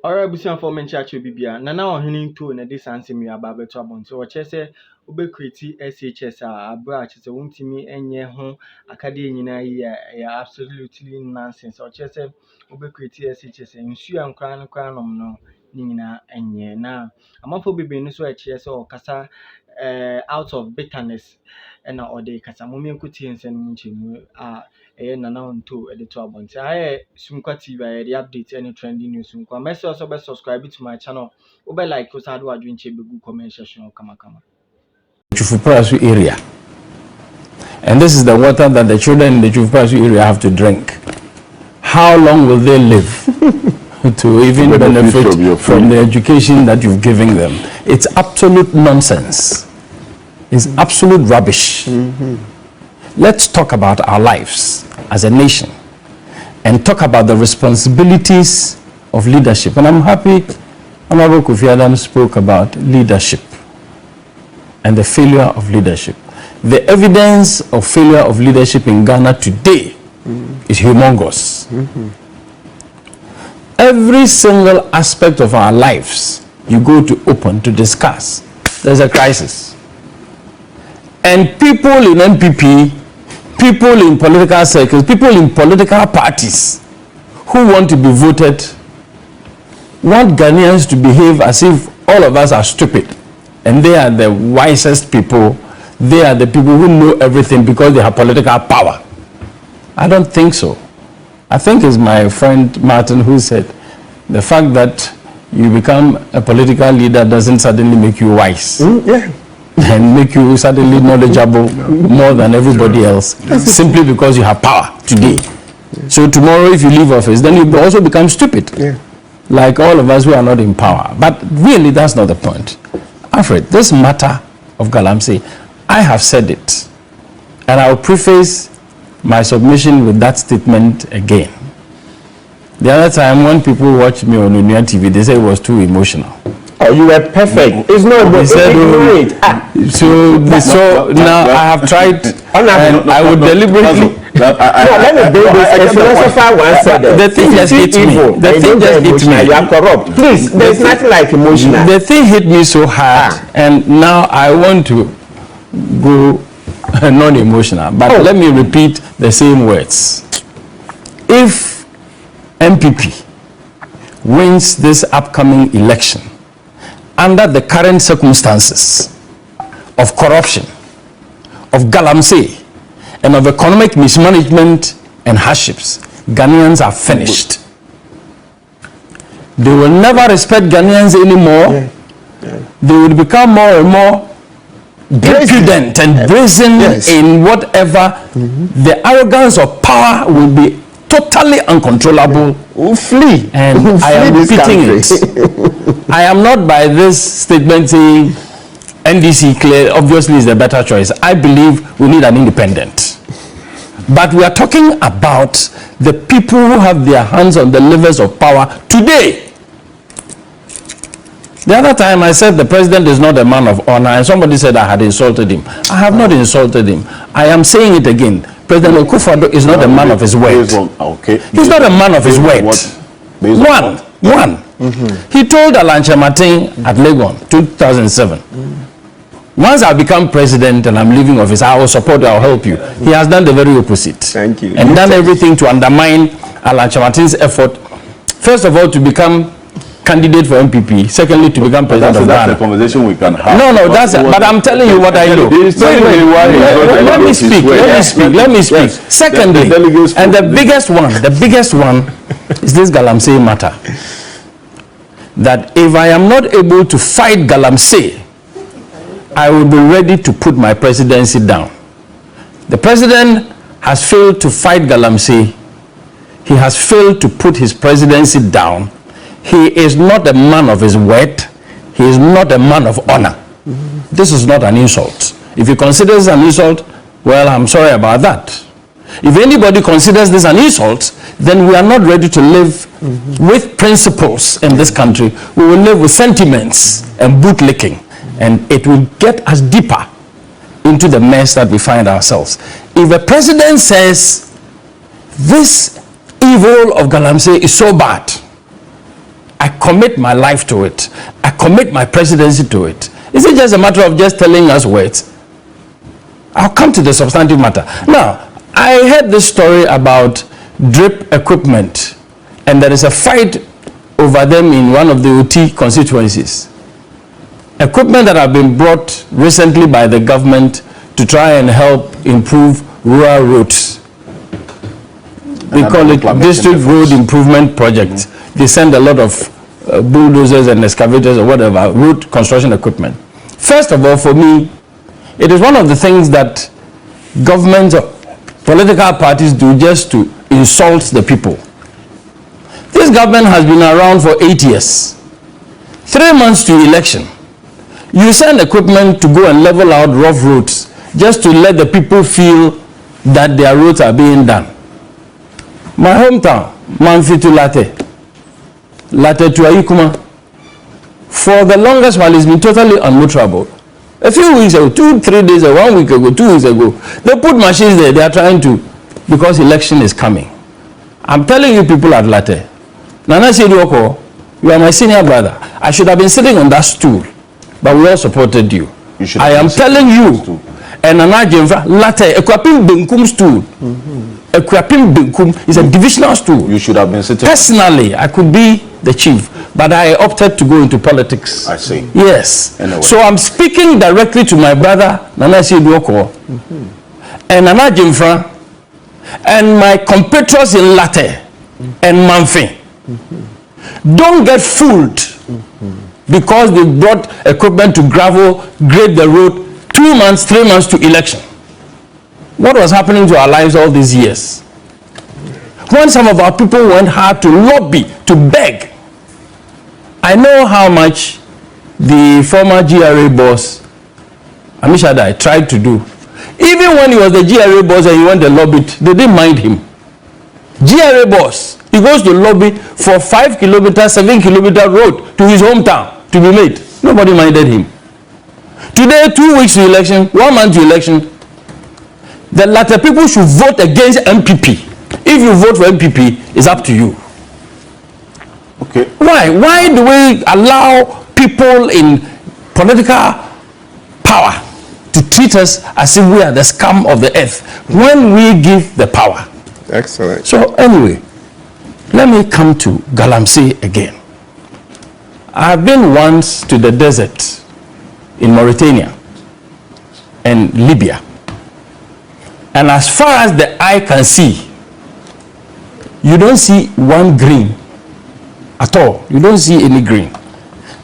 Alright, busian for mention bibia. Nana ohene Ntow na this ansem you aba beto abon. So che say obe create SHS abra che say wontimi enye ho akade nyina yi ya absolutely nonsense. So che say obe create SHS nsu ankra no kra no nyina enye na amafo bebe no so e che say o kasa out of bitterness and or dey kasa momien kuti ensen nchemu Nana Addo editor abonti. I Sumkwa TV the update any trending news Sumkwa. Make sure also subscribe to my channel. Obe like us adu adwin che begu comment section kama. Chufuprasu area. And this is the water that the children in the Chufuprasu area have to drink. How long will they live to even benefit from the education that you've given them? It's absolute nonsense. It's absolute rubbish. Let's talk about our lives as a nation and talk about the responsibilities of leadership. And I'm happy Honorable Kofi Adams spoke about leadership and the failure of leadership. The evidence of failure of leadership in Ghana today is humongous. Every single aspect of our lives you go to open to discuss, there's a crisis. And people in MPP, people in political circles, people in political parties who want to be voted want Ghanaians to behave as if all of us are stupid and they are the wisest people. They are the people who know everything because they have political power. I don't think so. I think it's my friend Martin who said the fact that you become a political leader doesn't suddenly make you wise. And make you suddenly knowledgeable more than everybody else simply because you have power today. So tomorrow if you leave office, then you also become stupid. Like all of us who are not in power. But really that's not the point. Alfred, this matter of Galamsey, I have said it. And I'll preface my submission with that statement again. The other time when people watched me on Unia TV, they said it was too emotional. Oh, you were perfect. It's not about So now I have tried and I would deliberately let me bring this. A philosopher once said that the thing just hit me. The thing just hit me. You are corrupt. Please, there's nothing like emotional. The thing hit me so hard and now I want to go non-emotional. But let me repeat the same words. If MPP wins this upcoming election under the current circumstances of corruption, of galamsey, and of economic mismanagement and hardships, Ghanaians are finished. They will never respect Ghanaians anymore. They will become more and more impudent and brazen in whatever. The arrogance of power will be totally uncontrollable. Flee. And I am repeating it. I am not by this statement saying NDC clear obviously is the better choice. I believe we need an independent. But we are talking about the people who have their hands on the levers of power today. The other time I said the president is not a man of honor and somebody said I had insulted him. I have not insulted him. I am saying it again. President Akufo-Addo is not a man of his word. He's not a man of his word. One. He told Alanche Martin at Legon 2007, once I become president and I'm leaving office, I will support you, I will help you. He has done the very opposite. Thank you. And done everything to undermine Alanche Martin's effort, first of all to become candidate for MPP, secondly to become president of Ghana. That's a conversation we can have. No, but I'm telling you what I know. Let me speak. Secondly, and the biggest one is this Galamsey matter. That if I am not able to fight Galamsey, I will be ready to put my presidency down. The president has failed to fight Galamsey. He has failed to put his presidency down. He is not a man of his word. He is not a man of honor. This is not an insult. If you consider this an insult, well, I'm sorry about that. If anybody considers this an insult, then we are not ready to live with principles in this country. We will live with sentiments and bootlicking, and it will get us deeper into the mess that we find ourselves. If a president says this evil of Galamsey is so bad, I commit my life to it. I commit my presidency to it. Is it just a matter of just telling us words? I'll come to the substantive matter. Now, I heard this story about drip equipment, and there is a fight over them in one of the OT constituencies. Equipment that have been brought recently by the government to try and help improve rural roads. They call it District Road Improvement Project. They send a lot of bulldozers and excavators or whatever, road construction equipment. First of all, for me, it is one of the things that governments or political parties do just to insult the people. This government has been around for 8 years. 3 months to election. You send equipment to go and level out rough roads just to let the people feel that their roads are being done. My hometown, Manfitu Latte to Ayikuma, for the longest while it's been totally unmotorable. A few weeks ago, 2-3 days ago, 1 week ago, 2 weeks ago, they put machines there. They are trying to, because election is coming. I'm telling you people at Latte, Nana Addo, you are my senior brother. I should have been sitting on that stool, but we all supported you. I am telling you, and Nana Addo, Latte, Ekwapim Benkum stool. Ekwapim Benkum is a divisional stool. You should have been sitting. Personally, I could be the chief, but I opted to go into politics. I see. Yes. Anyway. So I'm speaking directly to my brother, Nana Addo, and Nana Addo, and my compatriots in Latte and Manfi. Don't get fooled because they brought equipment to grade the road 2 months, 3 months to election. What was happening to our lives all these years? When some of our people went hard to lobby, to beg. I know how much the former GRA boss, Amishadai, tried to do. Even when he was the GRA boss and he went and lobbied, they didn't mind him. GRA boss, he goes to lobby for 5 kilometer, 7 kilometer road to his hometown to be made. Nobody minded him. Today, 2 weeks to election, 1 month to election, the latter people should vote against MPP. If you vote for MPP, it's up to you. Okay. Why? Why do we allow people in political power to treat us as if we are the scum of the earth when we give the power? Excellent. So anyway, let me come to Galamsey again. I've been once to the desert in Mauritania and Libya. And as far as the eye can see, you don't see one green at all. You don't see any green.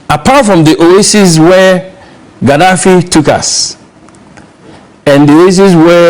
Apart from the oasis where Gaddafi took us, and the oasis where